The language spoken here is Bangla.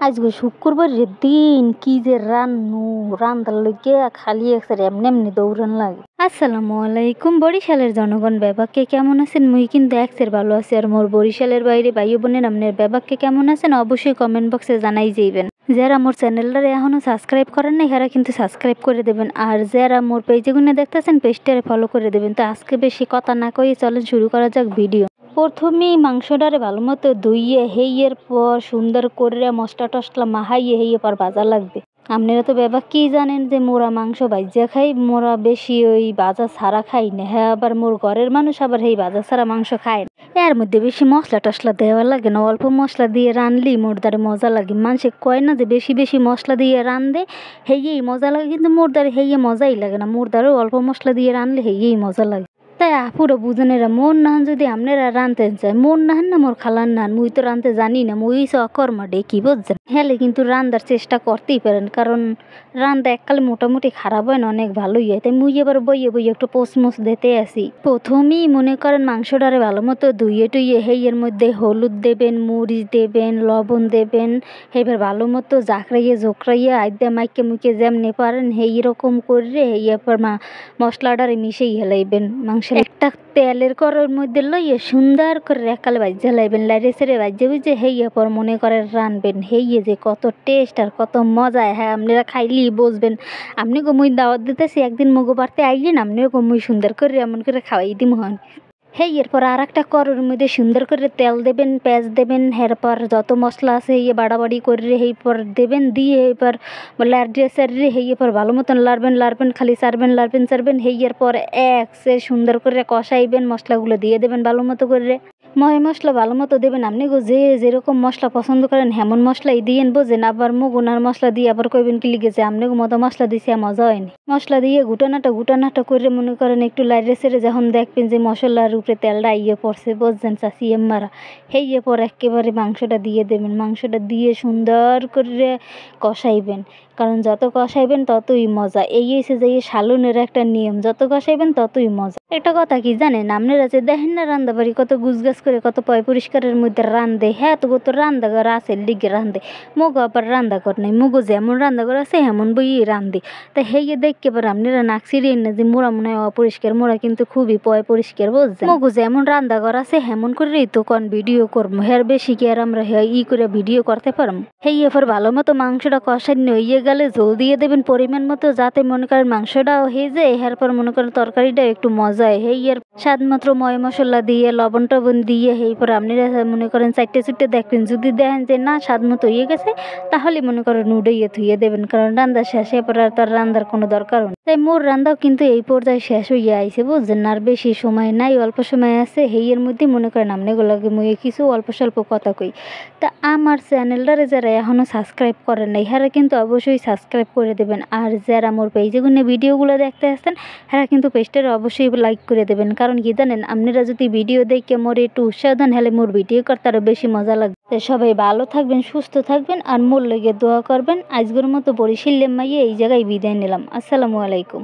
আজকে শুক্রবারের দিন কি যে রান্দার লইগে খালি একসাথে এমনি এমনি দৌড়ান লাগে। আসসালামু আলাইকুম বরিশালের জনগণ, ব্যাপাকে কেমন আছেন? মুই কিন্তু একসের ভালো আছি। আর মোর বরিশালের বাইরে ভাই বোনের আপনার ব্যাপাকে কেমন আছেন অবশ্যই কমেন্ট বক্সে জানাই যাইবেন। যারা মোর চ্যানেলটারে এখনো সাবস্ক্রাইব করেন না এরা কিন্তু সাবস্ক্রাইব করে দেবেন, আর যারা মোর পেজে গুনে দেখতেছেন পেজটারে ফলো করে দেবেন। তো আজকে বেশি কথা না কয়ে চলেন শুরু করা যাক ভিডিও। প্রথমেই মাংসটারে ভালো মতো ধুইয়ে হেইয়ের পর সুন্দর করে মশলা টসলা মাহাইয়ে হেইয়ে পর ভাজা লাগবে। আপনারা তো ব্যাপার কি জানেন যে মোরা মাংস ভাজা খাই, মোরা বেশি ওই ভাজা ছাড়া খাই না। হ্যাঁ, আবার মোর ঘরের মানুষ আবার এই ভাজা ছাড়া মাংস খায় না। এর মধ্যে বেশি মশলা টসলা দেওয়া লাগে না, অল্প মশলা দিয়ে রানলি মোর দ্বারে মজা লাগে। মানুষে কয় না যে বেশি বেশি মশলা দিয়ে রান্ধে হেইয়েই মজা লাগে, কিন্তু মোর দ্বারে হেইয়ে মজাই লাগে না। মোর দ্বারেও অল্প মশলা দিয়ে রানলে হেইয়েই মজা লাগে। তাই আপুরা বুঝনেরা মন নাহান যদি আপনারা রানতে চায়, মন নাহান না মোর খালার নাহান, মুই তো রানতে জানি না, মুই অকর্মা ডেকি বুঝছেন। হেলে কিন্তু রান্দার চেষ্টা করতেই পারেন, কারণ রান্দা এককালে মোটামুটি খারাপ হয় না, অনেক ভালোই হয়। তাই মুই এবার বইয়ে বইয়ে একটু পোসমোস দিতে আসি। প্রথমেই মনে করেন মাংসটারে ভালো মতো ধুইয়ে টুইয়ে হেইয়ের মধ্যে হলুদ দেবেন, মরিচ দেবেন, লবণ দেবেন। এবার ভালো মতো জাকড়াইয়ে জোকড়াইয়ে আইদা মাইকে মুইকে যেমনি পারেন হেই রকম করে হেইয়া পর মশলাটারে মিশিয়ে হেলাইবেন। মাংসের একটা তেলের কড়াইয়ের মধ্যে লইয়ে সুন্দর করে একালে ভাজ্যা লাইবেন, লাইরে সেরে ভাজ্যা বুঝে হেইয়া পর মনে করে রানবেন। হেইয়ে যে কত টেস্ট আর কত মজা, হ্যাঁ আপনারা খাইলেই বুঝবেন। আপনি মুই দাওয়াত দিতেছি, একদিন মগো বাড়তে আইয়েন, আপনিও মুই সুন্দর করে এমন করে খাওয়াই দিম হন। হেই এরপর আর একটা কড়াইয়ের মধ্যে সুন্দর করে তেল দেবেন, পেঁয়াজ দেবেন, এরপর যত মশলা আছে হেয়ে বাড়াবাড়ি করে হেই পর দেবেন, দিয়ে এবার লাড়িয়ে সারিয়ে হেই পর ভালো মতন লাড়বেন খালি সারবেন হেইয়ের পর সে সুন্দর করে কষাইবেন, মশলাগুলো দিয়ে দেবেন ভালো মতো করে। মশলা ভালো মতো দেবেন, আপনি যে যেরকম মশলা পছন্দ করেন হেমন মশলাই দিয়েন বোঝেন। আবার মুগুনার মশলা দিয়ে আবার কইবেন কি লিগেছে আপনি মতো মশলা দিছে মজা হয়নি। মশলা দিয়ে গুটানাটা করে মনে করেন একটু লাইরে সেরে যখন দেখবেন যে মশলার উপরে তেলটা ইয়ে পড়ছে বুঝছেন চাষিয়ে মারা, হেইয়ে পর একেবারে মাংসটা দিয়ে দেবেন। মাংসটা দিয়ে সুন্দর করে কষাইবেন, কারণ যত কষাইবেন ততই মজা। এই এসে যে শালুনের একটা নিয়ম, যত কষাইবেন ততই মজা। একটা কথা কি জানেন, আপনারা যে দেখেন না রান্দা বাড়ি কত গুছগাছ করে কত পয় পরিষ্কারের মধ্যে রান্ধে, হ্যাঁ তো কত রান্দাঘর আছে লিগে রান্ধে। মুগো আবার রান্দাঘর নেই, মুগো যেমন রান্দাঘর আছে এমন বইই রান্ধে। তা হেয়ে দেখতে পারে আপনারা নাক ছিঁড়েন না যে মোরা মনে হয় অপরিষ্কার, মোরা কিন্তু খুবই পয় পরিষ্কার বুঝছেন। মুগো যেমন রান্দাঘর আছে হেমন করেই তো কোন ভিডিও করবো, হের বেশি কি আর আমরা করে ভিডিও করতে পারবো। হেই এবার ভালো মতো মাংসটা কষানো হয়ে গেলে ঝোল দিয়ে দেবেন পরিমাণ মতো, যাতে মনে করেন মাংসটাও হয়ে যায়, এরপর মনে করেন তরকারিটা একটু মজা হয়। হেই এর স্বাদ মাত্র ময় মশলা দিয়ে লবণ টবণ দিয়ে হেই পর আপনারা মনে করেন চারটে চুটে দেখবেন, যদি দেখেন যে না স্বাদ মতো হয়ে গেছে তাহলে মনে করেন উড়াইয়ে ধুয়ে দেবেন, কারণ রান্না শেষ এরপর আর তার রান্নার কোনো দরকার নেই। তাই মোর রান্নাও কিন্তু এই পর্যায়ে শেষ হয়ে আইছে বুঝছেন। আর বেশি সময় নাই, অল্প সময় আছে। হেইয়ের মধ্যে মনে করেন আপনাগুলোকে মুই কিছু অল্প স্বল্প কথা কই। তা আমার চ্যানেলটারে যারা এখনও সাবস্ক্রাইব করেন নাই এরা কিন্তু অবশ্যই সাবস্ক্রাইব করে দেবেন, আর যারা মোর পেজে গুনে ভিডিওগুলো দেখতে আসছেন এরা কিন্তু পেজটারে অবশ্যই লাইক করে দেবেন। কারণ কি জানেন, আপনারা যদি ভিডিও দেখে মোর একটু উৎসাহ দেন হলে মোর ভিডিও করতে আরও বেশি মজা লাগবে। সবাই ভালো থাকবেন, সুস্থ থাকবেন, আর মোর লেগে দোয়া করবেন। আজকের মতো বরিশাল মাইয়ে এই জায়গায় বিদায় নিলাম। আসসালামু আলাইকুম।